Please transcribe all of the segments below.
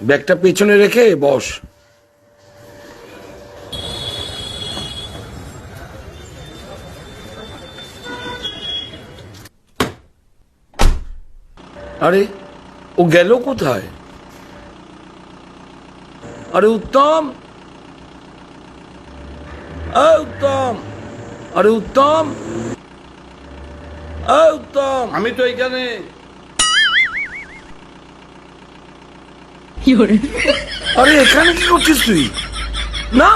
ব্যাগটা পেছনে রেখে বস। আরে ও গেল কোথায়? আরে উত্তম, উত্তম, আরে উত্তম, উত্তম, আমি তো এখানে। আরে এখানে কি করছিস তুই? না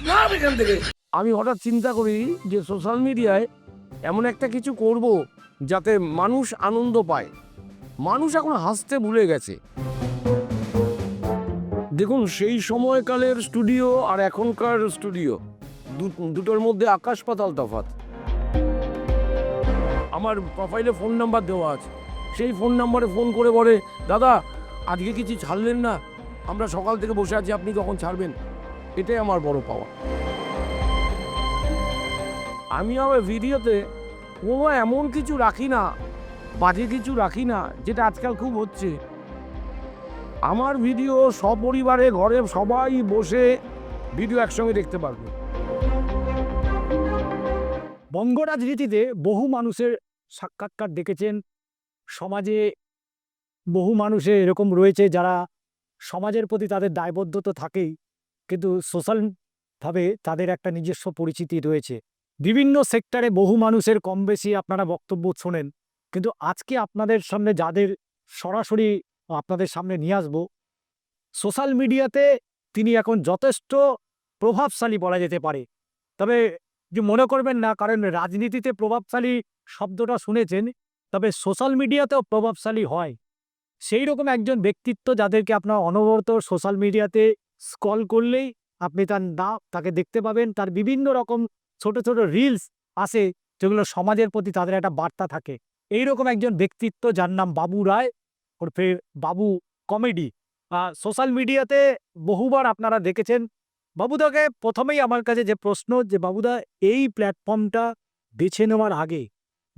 না, এখান থেকে। আমি হঠাৎ চিন্তা করি যে সোশ্যাল মিডিয়ায় এমন একটা কিছু করব যাতে মানুষ আনন্দ পায়। মানুষ এখন হাসতে ভুলে গেছে। দেখুন, সেই সময়কালের স্টুডিও আর এখনকার স্টুডিও দুটোর মধ্যে আকাশ পাতাল তফাৎ। আমার প্রোফাইলে ফোন নাম্বার দেওয়া আছে, সেই ফোন নাম্বারে ফোন করে বলে, দাদা আজকে কিছু ছাড়লেন না, আমরা সকাল থেকে বসে আছি, আপনি কখন ছাড়বেন? এটাই আমার বড় পাওয়া। আমি আমার ভিডিওতে কোনো এমন কিছু রাখি না, বাজে কিছু রাখি না, যেটা আজকাল খুব হচ্ছে। আমার ভিডিও সপরিবারে ঘরে সবাই বসে ভিডিও একসঙ্গে দেখতে পারবে। বঙ্গ রাজনীতিতে বহু মানুষের সাক্ষাৎকার দেখেছেন। সমাজে বহু মানুষের এরকম রয়েছে যারা সমাজের প্রতি তাদের দায়বদ্ধতা থাকেই, কিন্তু সোশ্যালভাবে তাদের একটা নিজস্ব পরিচিতি রয়েছে। বিভিন্ন সেক্টরে বহু মানুষের কম বেশি আপনারা বক্তব্য শোনেন, কিন্তু আজকে আপনাদের সামনে যাদের সরাসরি আপনাদের সামনে নিয়ে আসবো, সোশ্যাল মিডিয়াতে তিনি এখন যথেষ্ট প্রভাবশালী বলা যেতে পারে। তবে যে মনে করবেন না, কারণ রাজনীতিতে প্রভাবশালী শব্দটা শুনেছেন, তবে সোশ্যাল মিডিয়াতেও প্রভাবশালী হয়। সেই রকম একজন ব্যক্তিত্ব যাদেরকে আপনার অনবরত সোশ্যাল মিডিয়াতে স্ক্রল করলেই আপনি তাকে দেখতে পাবেন। তার বিভিন্ন রকম ছোট ছোট রিলস আসে, যেগুলো সমাজের প্রতি তাদের একটা বার্তা থাকে। এইরকম একজন ব্যক্তিত্ব যার নাম বাবু রায়, ওরফে বাবু কমেডি। সোশ্যাল মিডিয়াতে বহুবার আপনারা দেখেছেন বাবুদাকে। প্রথমেই আমার কাছে যে প্রশ্ন, যে বাবুদা এই প্ল্যাটফর্মটা বেছে নেওয়ার আগে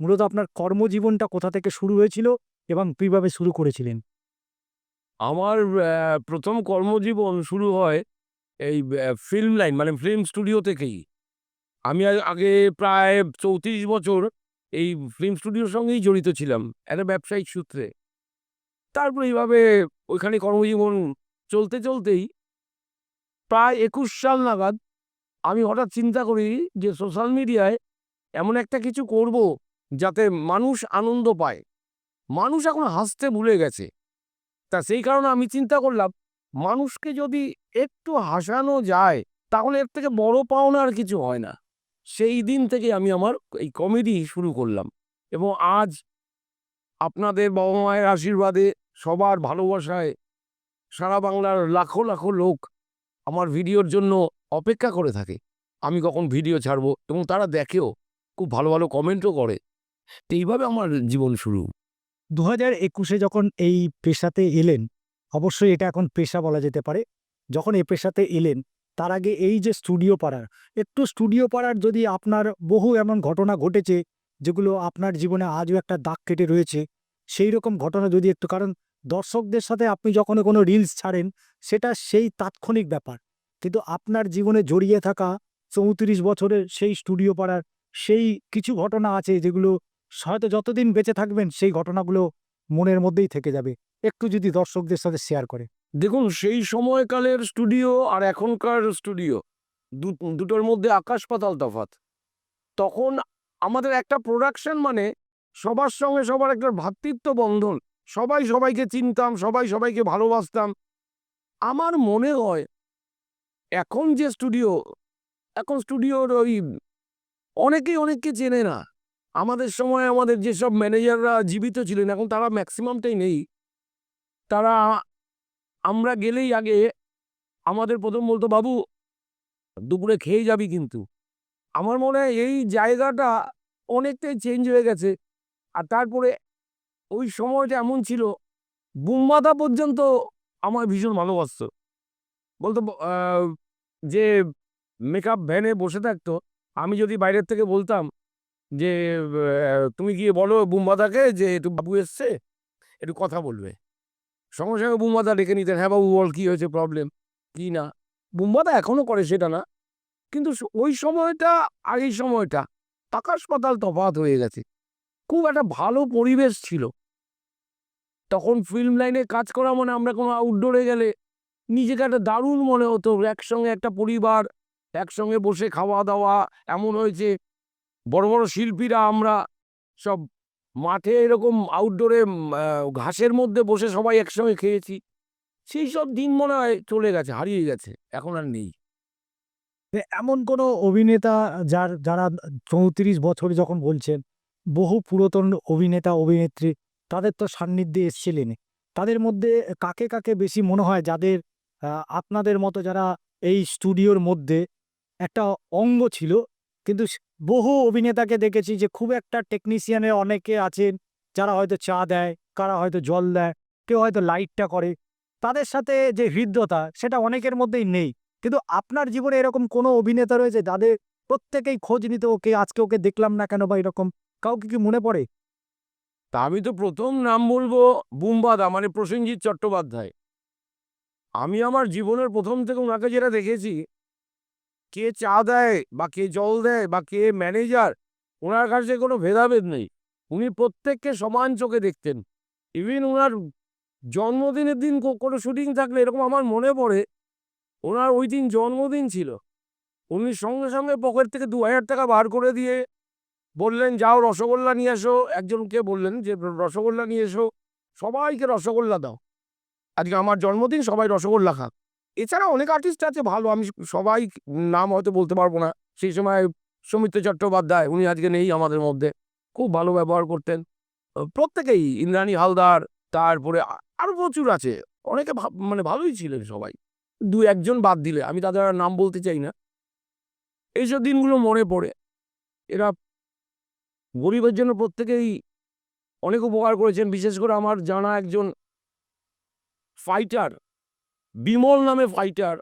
মূলত আপনার কর্মজীবনটা কোথা থেকে শুরু হয়েছিল এবং কিভাবে শুরু করেছিলেন? আমার প্রথম কর্মজীবন শুরু হয় এই ফিল্ম লাইন, মানে ফিল্ম স্টুডিও থেকেই। আমি আগে প্রায় ৩৪ বছর এই ফিল্ম স্টুডিওর সঙ্গেই জড়িত ছিলাম একটা ব্যবসায়িক সূত্রে। তারপর এইভাবে ওইখানে কর্মজীবন চলতে চলতেই প্রায় ২১ সাল নাগাদ আমি হঠাৎ চিন্তা করি যে সোশ্যাল মিডিয়ায় এমন একটা কিছু করব যাতে মানুষ আনন্দ পায়। মানুষ এখন হাসতে ভুলে গেছে। তা সেই কারণে আমি চিন্তা করলাম, মানুষকে যদি একটু হাসানো যায় তাহলে এর থেকে বড় পাওনা আর কিছু হয় না। সেই দিন থেকে আমি আমার এই কমেডি শুরু করলাম, এবং আজ আপনাদের বাবা মায়ের আশীর্বাদে, সবার ভালোবাসায় সারা বাংলার লাখো লাখো লোক আমার ভিডিওর জন্য অপেক্ষা করে থাকে। আমি কখন ভিডিও ছাড়বো, এবং তারা দেখেও, খুব ভালো ভালো কমেন্টও করে। তো এইভাবে আমার জীবন শুরু। 2021-এ যখন এই পেশাতে এলেন, অবশ্যই এটা এখন পেশা বলা যেতে পারে। যখন এই পেশাতে এলেন, তার আগে এই যে স্টুডিও পাড়ার, একটু স্টুডিও পাড়ার যদি আপনার বহু এমন ঘটনা ঘটেছে যেগুলো আপনার জীবনে আজও একটা দাগ কেটে রয়েছে, সেই রকম ঘটনা যদি একটু, কারণ দর্শকদের সাথে আপনি যখন কোনো রিলস ছাড়েন সেটা সেই তাৎক্ষণিক ব্যাপার, কিন্তু আপনার জীবনে জড়িয়ে থাকা 34 বছরের সেই স্টুডিও পাড়ার সেই কিছু ঘটনা আছে যেগুলো হয়তো যতদিন বেঁচে থাকবেন সেই ঘটনাগুলো মনের মধ্যেই থেকে যাবে। একটু যদি দর্শকদের সাথে শেয়ার করে। দেখুন, সেই সময়কালের স্টুডিও আর এখনকার স্টুডিও দুটোর মধ্যে আকাশ পাতাল তফাৎ। তখন আমাদের একটা প্রোডাকশন মানে সবার সঙ্গে সবার একটা ভ্রাতৃত্ব বন্ধন। সবাই সবাইকে চিনতাম, সবাই সবাইকে ভালোবাসতাম। আমার মনে হয় এখন যে স্টুডিও, এখন স্টুডিওর ওই অনেকেই অনেককে চেনে না। আমাদের সময় আমাদের যেসব ম্যানেজাররা জীবিত ছিলেন, এখন তারা ম্যাক্সিমামটাই নেই। তারা আমরা গেলেই আগে আমাদের প্রথম বলতো, বাবু দুপুরে খেয়ে যাবি কিন্তু। আমার মনে হয় এই জায়গাটা অনেকটাই চেঞ্জ হয়ে গেছে। আর তারপরে ওই সময়টা এমন ছিল, বুম্বাদা পর্যন্ত আমার ভীষণ ভালোবাসতো। বলতো যে মেকআপ ভ্যানে বসে থাকতো, আমি যদি বাইরের থেকে বলতাম যে তুমি গিয়ে বলো বুম্বাদাকে যে একটু বাবু এসছে, একটু কথা বলবে। সঙ্গে সঙ্গে বুম্বাদা ডেকে নিতেন, হ্যাঁ বাবু বল কী হয়েছে, প্রবলেম কি না। বুম্বাদা এখনও করে, সেটা না, কিন্তু ওই সময়টা আর এই সময়টা আকাশ পাতাল তফাৎ হয়ে গেছে। খুব একটা ভালো পরিবেশ ছিল তখন। ফিল্ম লাইনে কাজ করা মানে আমরা কোনো আউটডোরে গেলে নিজেকে একটা দারুণ মনে হতো। একসঙ্গে একটা পরিবার, একসঙ্গে বসে খাওয়া দাওয়া এমন হয়েছে। বড় বড় শিল্পীরা আমরা সব মাঠে এরকম আউটডোরে ঘাসের মধ্যে বসে সবাই একসঙ্গে খেয়েছি। সেই সব দিন মনে হয় চলে গেছে, হারিয়ে গেছে, এখন আর নেই। এমন কোনো অভিনেতা যারা ৩৪ বছর যখন বলছেন, বহু পুরাতন অভিনেতা অভিনেত্রী তাদের তো সান্নিধ্যে এসেছিলেন। তাদের মধ্যে কাকে কাকে বেশি মনে হয় যাদের আপনাদের মতো যারা এই স্টুডিওর মধ্যে একটা অঙ্গ ছিল, কিন্তু বহু অভিনেতাকে দেখেছি যে খুব একটা টেকনিশিয়ানের অনেকে আছেন যারা হয়তো চা দেয়, কারা হয়তো জল দেয়, কেউ হয়তো লাইটটা করে। তাদের সাথে যে হৃদ্যতা সেটা অনেকের মধ্যেই নেই। কিন্তু আপনার জীবনে এরকম কোনো অভিনেতা রয়েছে যাদের প্রত্যেকেই খোঁজ নিত, ওকে আজকে ওকে দেখলাম না কেন, বা এরকম কাউকে কি মনে পড়ে? তা আমি তো প্রথম নাম বলবো বুম্বাদা, মানে প্রসেনজিৎ চট্টোপাধ্যায়। আমি আমার জীবনের প্রথম থেকে ওনাকে যেটা দেখেছি, কে চা দেয় বা কে জল দেয় বা কে ম্যানেজার, ওনার কাছে কোনো ভেদাভেদ নেই। উনি প্রত্যেককে সমান চোখে দেখতেন। ইভিন ওনার জন্মদিনের দিন কোনো শুটিং থাকলে, এরকম আমার মনে পড়ে ওনার ওই দিন জন্মদিন ছিল, উনি সঙ্গে সঙ্গে পকেট থেকে ২,০০০ টাকা বার করে দিয়ে বললেন, যাও রসগোল্লা নিয়ে এসো। একজনকে বললেন যে রসগোল্লা নিয়ে এসো, সবাইকে রসগোল্লা দাও, আজকে আমার জন্মদিন, সবাই রসগোল্লা খাক। এছাড়া অনেক আর্টিস্ট আছে ভালো, আমি সবাই নাম হয়তো বলতে পারবো না। সেই সময় সৌমিত্র চট্টোপাধ্যায়, উনি আজকে নেই আমাদের মধ্যে, খুব ভালো ব্যবহার করতেন। প্রত্যেকেই, ইন্দ্রাণী হালদার, তারপরে আরো প্রচুর আছে, অনেকে মানে ভালোই ছিলেন সবাই, দু একজন বাদ দিলে, আমি তাদের আর নাম বলতে চাই না। এইসব দিনগুলো মনে পড়ে। এরা গরিবের জন্য প্রত্যেকেই অনেক উপকার করেছেন। বিশেষ করে আমার জানা একজন ফাইটার, বিমল নামে ফাইটার,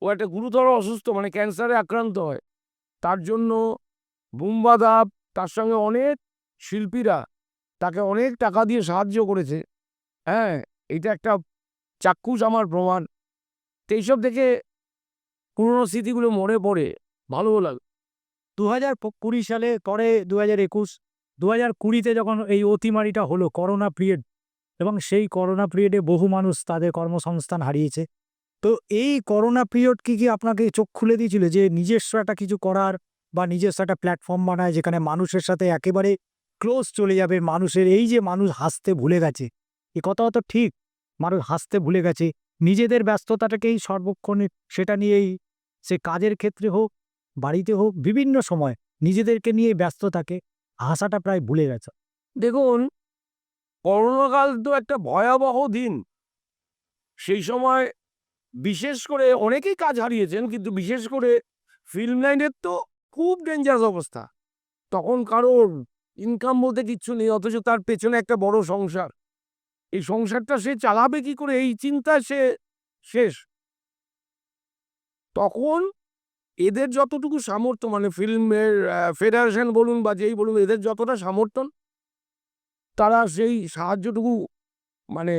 ও একটা গুরুতর অসুস্থ, মানে ক্যান্সারে আক্রান্ত হয়। তার জন্য বুম্বাদা, তার সঙ্গে অনেক শিল্পীরা তাকে অনেক টাকা দিয়ে সাহায্য করেছে। হ্যাঁ, এটা একটা চাক্ষুষ আমার প্রমাণ। তো এইসব দেখে পুরনো স্মৃতিগুলো মনে পড়ে, ভালোও লাগে। ২০২০ সালে পরে ২০২১, ২০২০-তে যখন এই অতিমারিটা হলো, করোনা পিরিয়ড, এবং সেই করোনা পিরিয়ডে বহু মানুষ তাদের কর্মসংস্থান হারিয়েছে। তো এই করোনা পিরিয়ড কি আপনাকে চোখ খুলে দিয়েছিল যে নিজস্ব একটা কিছু করার, বা নিজস্ব একটা প্ল্যাটফর্ম বানায় যেখানে মানুষের সাথে একেবারে ক্লোজ চলে যাবে? মানুষের এই যে মানুষ হাসতে ভুলে গেছে, এ কথাও তো ঠিক। মানুষ হাসতে ভুলে গেছে, নিজেদের ব্যস্ততাটাকেই সর্বক্ষণে সেটা নিয়েই, সে কাজের ক্ষেত্রে হোক, বাড়িতে হোক, বিভিন্ন সময় নিজেদেরকে নিয়ে ব্যস্ত থাকে, হাসাটা প্রায় ভুলে গেছে। দেখুন, করোনাকাল তো একটা ভয়াবহ দিন। সেই সময় বিশেষ করে অনেকেই কাজ হারিয়েছেন, কিন্তু বিশেষ করে ফিল্ম লাইনের তো খুব ডেঞ্জারাস অবস্থা। তখন কারোর ইনকাম বলতে কিচ্ছু নেই, অথচ তার পেছনে একটা বড় সংসার। এই সংসারটা সে চালাবে কি করে, এই চিন্তায় সে শেষ। তখন এদের যতটুকু সামর্থ্য, মানে ফিল্মের ফেডারেশন বলুন বা যেই বলুন, এদের যতটা সামর্থ্য, তারা সেই সাহায্যটুকু মানে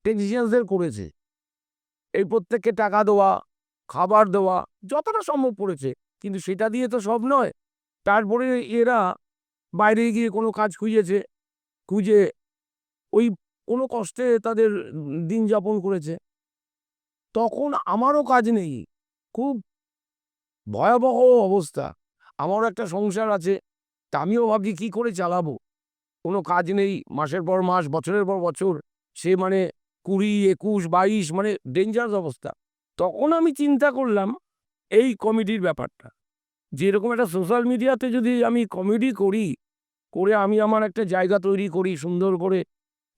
টেকনিশিয়ানসদের করেছে। এই প্রত্যেককে টাকা দেওয়া, খাবার দেওয়া, যতটা সম্ভব পড়েছে। কিন্তু সেটা দিয়ে তো সব নয়। তারপরে এরা বাইরে গিয়ে কোনো কাজ খুঁজেছে, খুঁজে ওই কোনো কষ্টে তাদের দিন যাপন করেছে। তখন আমারও কাজ নেই, খুব ভয়াবহ অবস্থা। আমারও একটা সংসার আছে, তা আমিও ভাবছি কী করে চালাবো। কোনো কাজ নেই, মাসের পর মাস, বছরের পর বছর, সে মানে ২০, ২১, ২২, মানে ডেঞ্জারাস অবস্থা। তখন আমি চিন্তা করলাম এই কমেডির ব্যাপারটা, যে এরকম একটা সোশ্যাল মিডিয়াতে যদি আমি কমেডি করি, করে আমি আমার একটা জায়গা তৈরি করি সুন্দর করে,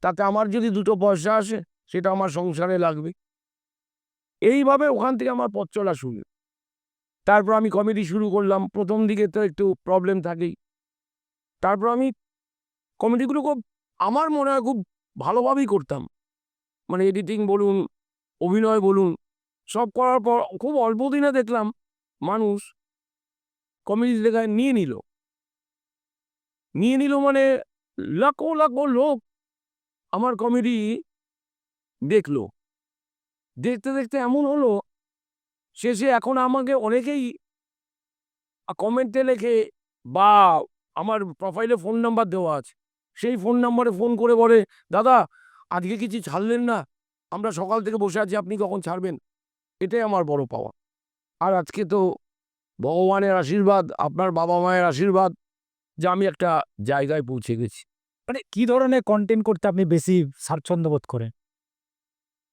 তাতে আমার যদি দুটো পয়সা আসে, সেটা আমার সংসারে লাগবে। এইভাবে ওখান থেকে আমার পথ চলা শুরু। তারপর আমি কমেডি শুরু করলাম। প্রথম দিকে তো একটু প্রবলেম থাকেই। তারপর আমি কমেডিগুলো খুব, আমার মনে হয় খুব ভালোভাবেই করতাম। মানে এডিটিং বলুন, অভিনয় বলুন, সব করার পর খুব অল্প দিনে দেখলাম মানুষ কমেডি দেখায় নিয়ে নিল। মানে লাখো লাখো লোক আমার কমেডি দেখলো, দেখতে দেখতে এমন হলো শেষে এখন আমাকে অনেকেই কমেন্টে লেখে বা আমার প্রোফাইলে ফোন নাম্বার দেওয়া আছে, সেই ফোন নাম্বারে ফোন করে বলে, দাদা আজকে কিছু ছাড়লেন না, আমরা সকাল থেকে বসে আছি, আপনি কখন ছাড়বেন? এটাই আমার বড় পাওয়া। আর আজকে তো ভগবানের আশীর্বাদ, আপনার বাবা মায়ের আশীর্বাদ যে আমি একটা জায়গায় পৌঁছে গেছি। মানে কি ধরনের কন্টেন্ট করতে আপনি বেশি স্বাচ্ছন্দ্য বোধ করেন?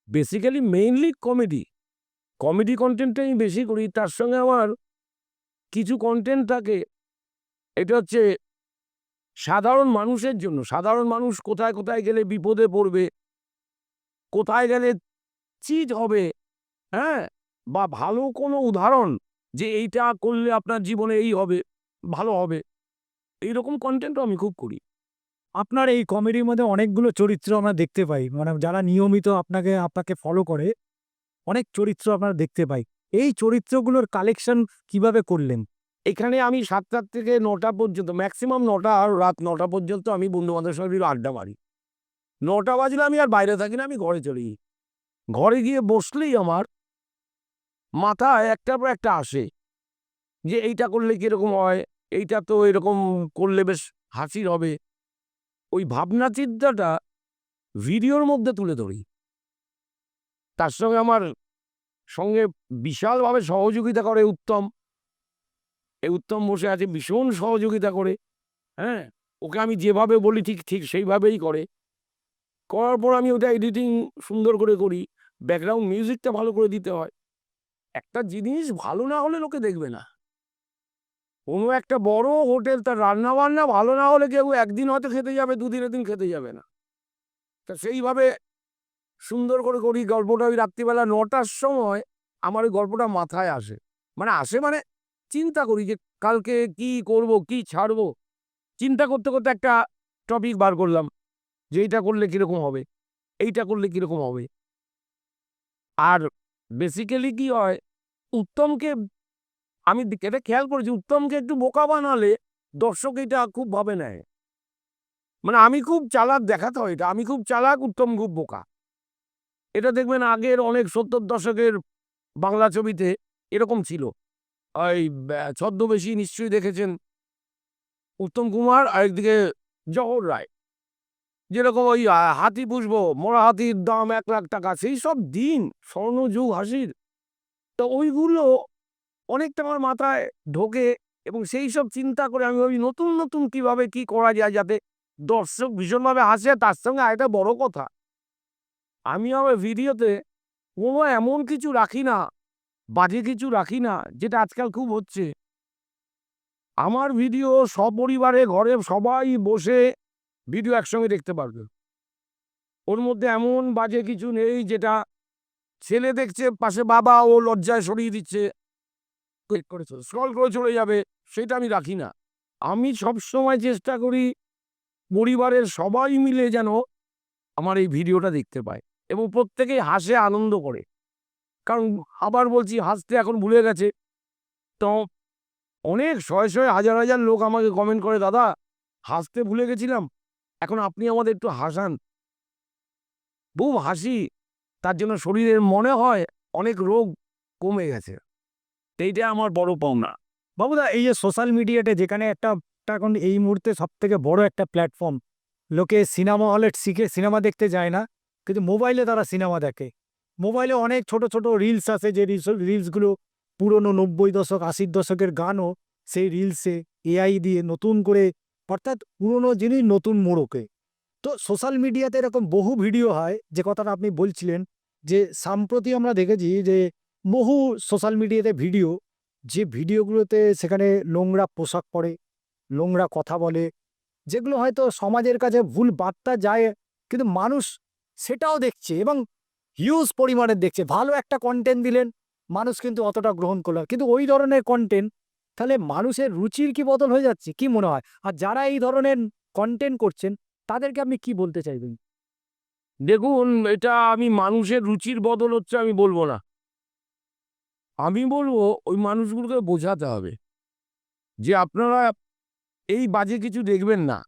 বেসিক্যালি মেইনলি কমেডি, কমেডি কন্টেন্টটাই আমি বেশি করি। তার সঙ্গে আমার কিছু কন্টেন্ট থাকে, এটা হচ্ছে সাধারণ মানুষের জন্য। সাধারণ মানুষ কোথায় কোথায় গেলে বিপদে পড়বে, কোথায় গেলে চিট হবে, হ্যাঁ, বা ভালো কোনো উদাহরণ যে এইটা করলে আপনার জীবনে এই হবে, ভালো হবে, এইরকম কন্টেন্টও আমি খুব করি। আপনার এই কমেডির মধ্যে অনেকগুলো চরিত্র আমরা দেখতে পাই। মানে যারা নিয়মিত আপনাকে ফলো করে, অনেক চরিত্র আমরা দেখতে পাই। এই চরিত্রগুলোর কালেকশন কিভাবে করলেন? এখানে আমি ৭টা থেকে ৯টা পর্যন্ত, ম্যাক্সিমাম ৯টা, আর রাত ৯টা পর্যন্ত আমি বন্ধু-বান্ধবের সঙ্গে মিলে আড্ডা মারি। ৯টা বাজলে আমি আর বাইরে থাকি না, আমি ঘরে চলে যাই। ঘরে গিয়ে বসলেই আমার মাথায় একটার পর একটা আসে যে এইটা করলে কিরকম হয়, এইটা তো এরকম করলে বেশ হাসির হবে। ওই ভাবনা চিন্তাটা ভিডিওর মধ্যে তুলে ধরি। তার সঙ্গে আমার সঙ্গে বিশালভাবে সহযোগিতা করে উত্তম। এই উত্তম বসে আছে, ভীষণ সহযোগিতা করে। হ্যাঁ, ওকে আমি যেভাবে বলি ঠিক ঠিক সেইভাবেই করে। করার পর আমি ওটা এডিটিং সুন্দর করে করি। ব্যাকগ্রাউন্ড মিউজিকটা ভালো করে দিতে হয়। একটা জিনিস ভালো না হলে লোকে দেখবে না। কোনো একটা বড় হোটেল, তার রান্নাবান্না ভালো না হলে কেউ একদিন হয়তো খেতে যাবে, দুদিনের দিন খেতে যাবে না। তা সেইভাবে সুন্দর করে করি। গল্পটা ওই রাত্রিবেলা ৯টার সময় আমার ওই গল্পটা মাথায় আসে। মানে চিন্তা করি যে কালকে কি করব, কি ছাড়বো। চিন্তা করতে করতে একটা টপিক বার করলাম যে এইটা করলে কিরকম হবে, এইটা করলে কিরকম হবে। আর বেসিক্যালি কি হয়, উত্তমকে আমি এটা খেয়াল করেছি, উত্তমকে একটু বোকা বানালে দর্শক এটা খুব ভাবে নেয়। মানে আমি খুব চালাক দেখাতে হয়, এটা আমি খুব চালাক, উত্তম খুব বোকা। এটা দেখবেন আগের অনেক ৭০ দশকের বাংলা ছবিতে এরকম ছিল। ওই ছদ্মবেশী নিশ্চয়ই দেখেছেন, উত্তম কুমার আর একদিকে জহর রায়। যেরকম ওই হাতি পুষবো, মরা হাতির দাম ১,০০,০০০ টাকা, সেই সব দিন, স্বর্ণযুগ হাসির। তো ওইগুলো অনেকটা আমার মাথায় ঢোকে এবং সেই সব চিন্তা করে আমি ভাবি নতুন নতুন কিভাবে কি করা যায় যাতে দর্শক ভীষণভাবে হাসে। তার সঙ্গে আরেকটা বড় কথা, আমি আমার ভিডিওতে কোনো এমন কিছু রাখি না, বাজে কিছু রাখি না, যেটা আজকাল খুব হচ্ছে। আমার ভিডিও সপরিবারে ঘরে সবাই বসে ভিডিও একসঙ্গে দেখতে পারবে। ওর মধ্যে এমন বাজে কিছু নেই যেটা ছেলে দেখছে, পাশে বাবা ও লজ্জায় সরিয়ে দিচ্ছে, ক্লিক করে স্ক্রল করে চলে যাবে, সেটা আমি রাখি না। আমি সবসময় চেষ্টা করি পরিবারের সবাই মিলে যেন আমার এই ভিডিওটা দেখতে পায় এবং প্রত্যেকেই হাসে, আনন্দ করে। কারণ আবার বলছি, হাসতে এখন ভুলে গেছে। তো অনেক শয়ে শয়ে হাজার হাজার লোক আমাকে কমেন্ট করে, দাদা হাসতে ভুলে গেছিলাম, এখন আপনি আমাদের একটু হাসান। খুব হাসি, তার জন্য শরীরের মনে হয় অনেক রোগ কমে গেছে। এইটা আমার বড় পাওনা। বাবুদা, এই যে সোশ্যাল মিডিয়াতে যেখানে একটা এখন এই মুহূর্তে সবথেকে বড় একটা প্ল্যাটফর্ম, লোকে সিনেমা হলে সিনেমা দেখতে যায় না, কিন্তু মোবাইলে তারা সিনেমা দেখে। মোবাইলে অনেক ছোট ছোট রিলস আছে, যে রিলসগুলো পুরনো ৯০ দশক ৮০ দশকের গানও সেই রিলসে এআই দিয়ে নতুন করে, অর্থাৎ পুরনো জিনিস নতুন মোড়কে। তো সোশ্যাল মিডিয়াতে এরকম বহু ভিডিও হয়, যে কথাটা আপনি বলছিলেন, যে সাম্প্রতি আমরা দেখেছি যে বহু সোশ্যাল মিডিয়াতে ভিডিও, যে ভিডিওগুলোতে সেখানে নোংরা পোশাক পরে, নোংরা কথা বলে, যেগুলো হয়তো সমাজের কাছে ভুল বার্তা যায়, কিন্তু মানুষ সেটাও দেখছে এবং হিউজ পরিমাণে দেখছে। ভালো একটা কন্টেন্ট দিলেন, মানুষ কিন্তু অতটা গ্রহণ করলো না। কিন্তু ওই ধরনের কন্টেন্ট, তাহলে মানুষের রুচির কি বদল হয়ে যাচ্ছে, কি মনে হয়? আর যারা এই ধরনের কন্টেন্ট করছেন, তাদেরকে আপনি কি বলতে চাইবেন? দেখুন, এটা আমি মানুষের রুচির বদল হচ্ছে আমি বলবো না। আমি বলবো ওই মানুষগুলোকে বোঝাতে হবে যে আপনারা এই বাজে কিছু দেখবেন না,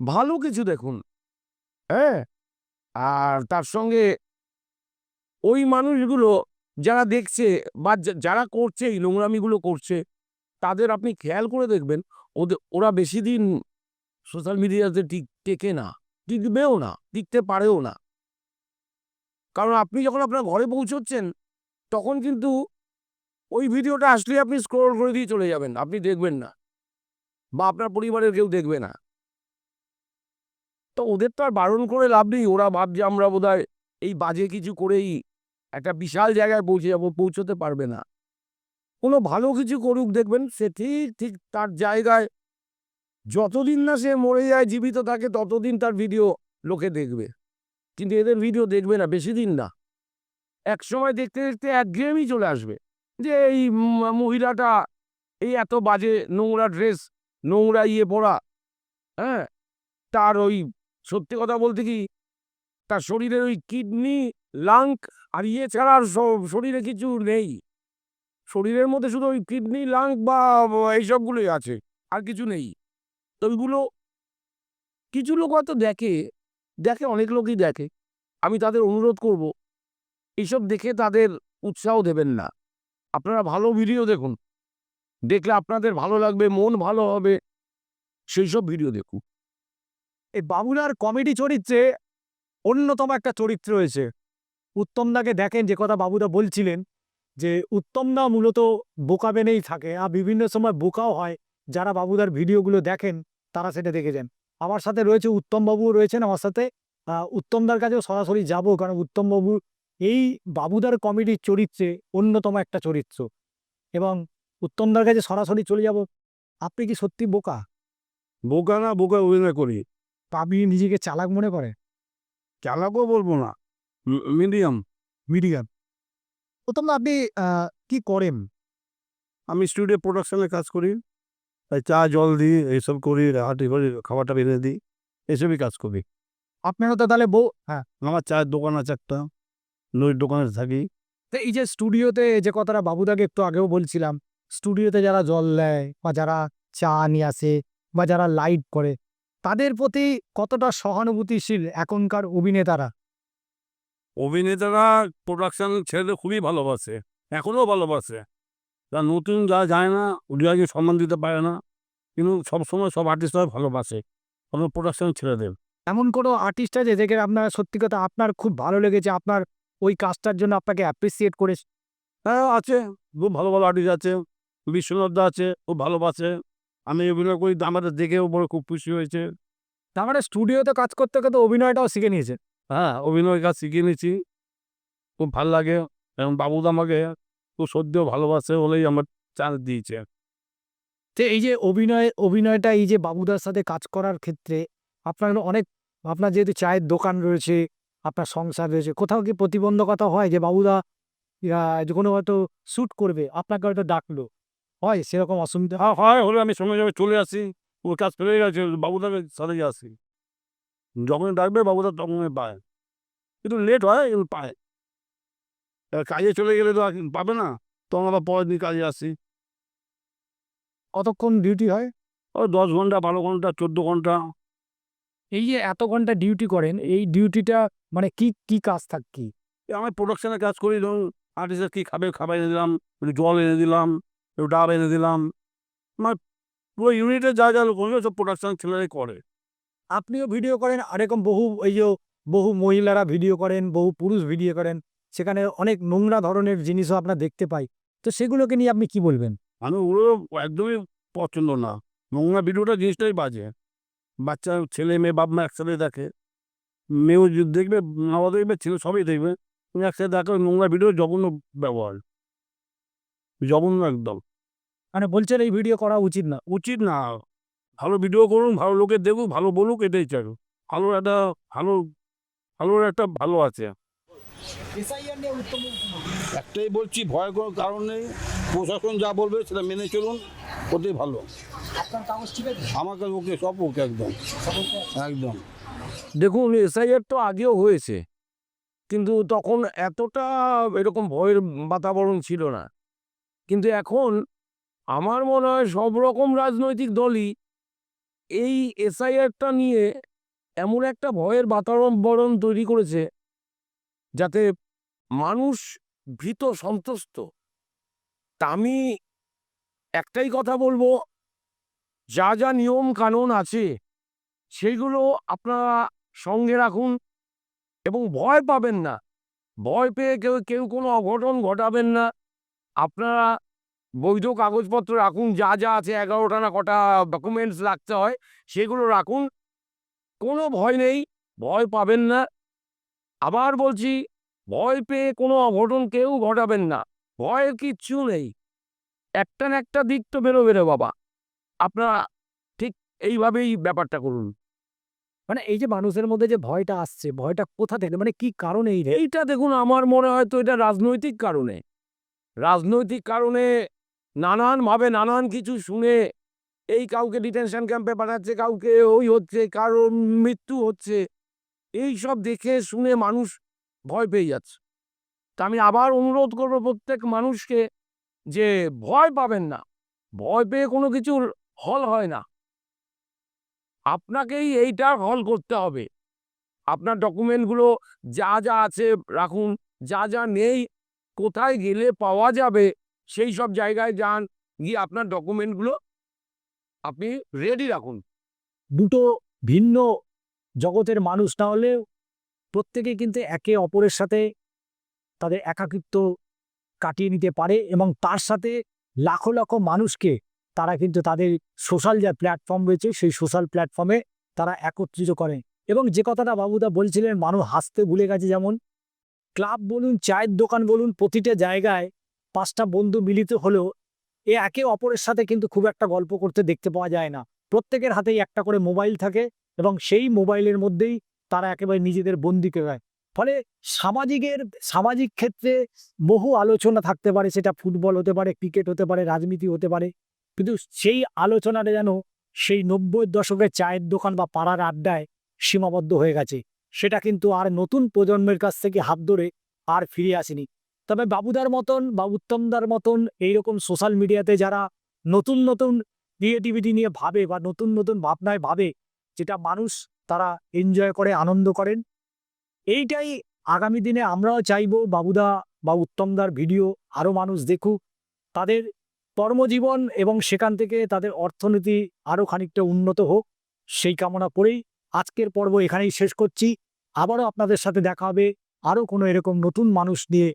ভালো কিছু দেখুন। হ্যাঁ, আর তার সঙ্গে ওই মানুষগুলো যারা দেখছে বা যারা করছে এই নোংরামিগুলো করছে, তাদের আপনি খেয়াল করে দেখবেন ওরা বেশি দিন সোশ্যাল মিডিয়াতে টেকে না, টিকবেও না, টিকতে পারেও না। কারণ আপনি যখন আপনার ঘরে পৌঁছচ্ছেন তখন কিন্তু ওই ভিডিওটা আসলে আপনি স্ক্রল করে দিয়ে চলে যাবেন, আপনি দেখবেন না, বা আপনার পরিবারের কেউ দেখবে না। তো ওদের তো আর বারণ করে লাভ নেই। ওরা ভাবছে আমরা বোধহয় এই বাজে কিছু করেই একটা বিশাল জায়গায় পৌঁছতে পারবে না। কোনো ভালো কিছু করুক, দেখবেন সে ঠিক ঠিক তার জায়গায়, যতদিন না সে মরে যায়, জীবিত থাকে, ততদিন তার ভিডিও লোকে দেখবে। কিন্তু এদের ভিডিও দেখবে না বেশি দিন না, এক সময় দেখতে দেখতে একঘেয়েমি চলে আসবে যে এই মহিলাটা এই এত বাজে নোংরা ড্রেস, নোংরা পরা, হ্যাঁ, তার ওই সত্যি কথা বলতে কি তার শরীরের ওই কিডনি, লাং আর ছাড়া আর শরীরে কিছু নেই। শরীরের মধ্যে শুধু ওই কিডনি, লাং বা এইসবগুলোই আছে, আর কিছু নেই। তো ওইগুলো কিছু লোক হয়তো দেখে, অনেক লোকই দেখে। আমি তাদের অনুরোধ করব, এইসব দেখে তাদের উৎসাহ দেবেন না। আপনারা ভালো ভিডিও দেখুন, দেখলে আপনাদের ভালো লাগবে, মন ভালো হবে, সেই সব ভিডিও দেখুন। এই বাবুলার কমেডি চরিত্রে অন্যতম একটা চরিত্র রয়েছে। উত্তমদাকে দেখেন, যে কথা বাবুদা বলছিলেন যে উত্তমদা মূলত বোকা বেনেই থাকে, আর বিভিন্ন সময় বোকাও হয়। যারা বাবুদার ভিডিওগুলো দেখেন তারা সেটা দেখেছেন। আমার সাথে রয়েছে উত্তমবাবুও রয়েছেন আমার সাথে। উত্তমদার কাছেও সরাসরি যাব, কারণ উত্তমবাবু এই বাবুদার কমেডির চরিত্রে অন্যতম একটা চরিত্র, এবং উত্তমদার কাছে সরাসরি চলে যাব। আপনি কি সত্যি বোকা? বোকা না, বোকা অভিনয় করি। আপনি নিজেকে চালাক মনে করেন? চালাকও বলবো না, মিডিয়াম। মিডিয়াম। উত্তমদা, আপনি কি করেন? আমি স্টুডিও প্রোডাকশনে কাজ করি, তাই চা জল দিই, এইসব করি, হাঁটি করে খাবারটা বেঁধে দিই, এসবই কাজ করি। আপনারও তো তাহলে হ্যাঁ, আমার চায়ের দোকান আছে একটা, নইর দোকানে থাকি। তো এই যে স্টুডিওতে, যে কথাটা বাবুদাকে একটু আগেও বলছিলাম, স্টুডিওতে যারা জল দেয় বা যারা চা নিয়ে আসে বা যারা লাইট করে, তাদের প্রতি কতটা সহানুভূতিশীল এখনকার অভিনেতারা? অভিনেতারা প্রোডাকশন ছেড়ে খুবই ভালোবাসে, এখনও ভালোবাসে। তা নতুন যা যায় না, ওদেরকে সম্মান দিতে পারে না, কিন্তু সবসময় সব আর্টিস্টরা ভালোবাসে, কোনো প্রোডাকশন ছেড়ে দেবে। এমন কোনো আর্টিস্ট আছে যে আপনার সত্যি কথা আপনার খুব ভালো লেগেছে, আপনার ওই কাজটার জন্য আপনাকে অ্যাপ্রিসিয়েট করেছে? হ্যাঁ আছে, খুব ভালো ভালো আর্টিস্ট আছে। বিশ্বনাথ দা আছে, খুব ভালোবাসে। আমি অভিনয় করি, আমাদের দেখেও বড় খুব খুশি হয়েছে। তার মানে স্টুডিওতে কাজ করতে করতে অভিনয়টাও শিখে নিয়েছে? হ্যাঁ, অভিনয় কাজ শিখিয়ে নিয়েছি, খুব ভাল লাগে। এবং বাবুদা আমাকে খুব সদ্যও ভালোবাসে বলেই আমার চান্স দিয়েছে। তো এই যে অভিনয়টা, এই যে বাবুদার সাথে কাজ করার ক্ষেত্রে আপনার অনেক, আপনার যেহেতু চায়ের দোকান রয়েছে, আপনার সংসার রয়েছে, কোথাও কি প্রতিবন্ধকতা হয় যে বাবুদা যে কোনো হয়তো শ্যুট করবে, আপনাকে হয়তো ডাকলো, হয় সেরকম অসুবিধা? হ্যাঁ হয়, হলে আমি সঙ্গে সঙ্গে চলে আসি। ওর কাজ ফেলে গেছে, বাবুদাকে সাথে আসি। যখন ডাকবে বাবুদা তখন পায়, কিন্তু লেট হয়, কিন্তু পায়। এবার কাজে চলে গেলে তো আর পাবে না, তখন আবার পরের দিন কাজে আসি। কতক্ষণ ডিউটি হয়? ওই 10 ঘন্টা, 12 ঘন্টা, 14 ঘন্টা। এই যে এত ঘন্টা ডিউটি করেন, এই ডিউটিটা মানে কি কি কাজ কি? আমি প্রোডাকশনে কাজ করি, ধরুন আর্টিস্টের কী খাবে, খাবার এনে দিলাম, একটু জল এনে দিলাম, একটু ডাব এনে দিলাম। আমার পুরো ইউনিটের যা যা করবে সব প্রোডাকশন ছেলেরাই করে। আপনিও ভিডিও করেন, আর এরকম বহু মহিলারা ভিডিও করেন, বহু পুরুষ ভিডিও করেন, সেখানে অনেক নোংরা ধরনের জিনিসও আপনার দেখতে পাই। তো সেগুলোকে নিয়ে আপনি কি বলবেন? আমি ওগুলো একদমই পছন্দ না। নোংরা ভিডিওটা জিনিসটাই বাজে। বাচ্চা ছেলে মেয়ে বাপ মা একসাথে দেখে, মেয়েও যদি দেখবে, বাবা দেখবে, ছেলে সবই দেখবে, তুমি একসাথে দেখো। নোংরা ভিডিও জঘন্য ব্যবহার, জঘন্য একদম। মানে বলছেন এই ভিডিও করা উচিত না? উচিত না। ভালো ভিডিও করুন, ভালো লোকে দেখুক, ভালো বলুক, এটাই চাই। ভালো একটা ভালো ভালোর একটা ভালো আছে। একটাই বলছি, ভয় কোনো কারণ নেই। প্রশাসন যা বলবে সেটা মেনে চলুন, ওটাই ভালো। আমার কাছে ওকে, সব ওকে, একদম একদম। দেখুন, এসআইআর তো আগেও হয়েছে, কিন্তু তখন এতটা এরকম ভয়ের বাতাবরণ ছিল না। কিন্তু এখন আমার মনে হয় সব রকম রাজনৈতিক দলই এই এসআইআরটা নিয়ে এমন একটা ভয়ের বাতাবরণ তৈরি করেছে, যাতে মানুষ ভীত সন্ত্রস্ত। তা আমি একটাই কথা বলবো, যা যা নিয়ম কানুন আছে সেগুলো আপনারা সঙ্গে রাখুন এবং ভয় পাবেন না। ভয় পেয়ে কেউ কেউ কোনো অঘটন ঘটাবেন না। আপনারা বৈধ কাগজপত্র রাখুন, যা যা আছে 11টা না কটা ডকুমেন্টস রাখতে হয় সেগুলো রাখুন। কোনো ভয় নেই, ভয় পাবেন না। আবার বলছি, ভয় পেয়ে কোনো অঘটন কেউ ঘটাবেন না। ভয়ের কিচ্ছু নেই, একটা না একটা দিক তো বেরোবে রে বাবা। আপনারা ঠিক এইভাবেই ব্যাপারটা করুন। মানে এই যে মানুষের মধ্যে যে ভয়টা আসছে, ভয়টা কোথা থেকে, মানে কি কারণে এই এইটা দেখুন, আমার মনে হয় তো এটা রাজনৈতিক কারণে। রাজনৈতিক কারণে নানানভাবে নানান কিছু শুনে এই কাউকে ডিটেনশন ক্যাম্পে পাঠাচ্ছে, কাউকে ওই হচ্ছে, কারোর মৃত্যু হচ্ছে, এই সব দেখে শুনে মানুষ ভয় পেয়ে যাচ্ছে। তা আমি আবার অনুরোধ করবো প্রত্যেক মানুষকে যে ভয় পাবেন না। ভয় পেয়ে কোনো কিছুর হল হয় না। আপনাকেই এইটার হল করতে হবে। আপনার ডকুমেন্টগুলো যা যা আছে রাখুন, যা যা নেই কোথায় গেলে পাওয়া যাবে সেই সব জায়গায় যান, গিয়ে আপনার ডকুমেন্টগুলো আপনি রেডি রাখুন। দুটো ভিন্ন জগতের মানুষ না হলেও প্রত্যেকে কিন্তু একে অপরের সাথে তাদের একাকিত্ব কাটিয়ে নিতে পারে এবং তার সাথে লাখো লাখো মানুষকে তারা কিন্তু তাদের সোশ্যাল যে প্ল্যাটফর্ম রয়েছে সেই সোশ্যাল প্ল্যাটফর্মে তারা একত্রিত করে। এবং যে কথাটা বাবুদা বলছিলেন, মানুষ হাসতে ভুলে গেছে, যেমন ক্লাব বলুন, চায়ের দোকান বলুন, প্রতিটা জায়গায় 5টা বন্ধু মিলিত হলেও একে অপরের সাথে কিন্তু খুব একটা গল্প করতে দেখতে পাওয়া যায় না। প্রত্যেকের হাতেই একটা করে মোবাইল থাকে এবং সেই মোবাইলের মধ্যেই তারা একেবারে নিজেদের বন্দি করে রাখে। ফলে সামাজিক ক্ষেত্রে বহু আলোচনা থাকতে পারে, সেটা ফুটবল হতে পারে, ক্রিকেট হতে পারে, রাজনীতি হতে পারে, কিন্তু সেই আলোচনাটা যেন সেই 90-এর দশকের চায়ের দোকান বা পাড়ার আড্ডায় সীমাবদ্ধ হয়ে গেছে। সেটা কিন্তু আর নতুন প্রজন্মের কাছ থেকে হাত ধরে আর ফিরে আসেনি। তবে বাবুদার মতন বা উত্তমদার মতন এইরকম সোশ্যাল মিডিয়াতে যারা নতুন নতুন ক্রিয়েটিভিটি নিয়ে ভাবে বা নতুন নতুন ভাবনায় ভাবে, যেটা মানুষ তারা এনজয় করে, আনন্দ করেন, এইটাই আগামী দিনে আমরাও চাইবো বাবুদা বা উত্তমদার ভিডিও আরও মানুষ দেখুক, তাদের কর্মজীবন এবং সেখান থেকে তাদের অর্থনীতি আরও খানিকটা উন্নত হোক, সেই কামনা করেই আজকের পর্ব এখানেই শেষ করছি। আবারও আপনাদের সাথে দেখা হবে আরও কোনো এরকম নতুন মানুষ নিয়ে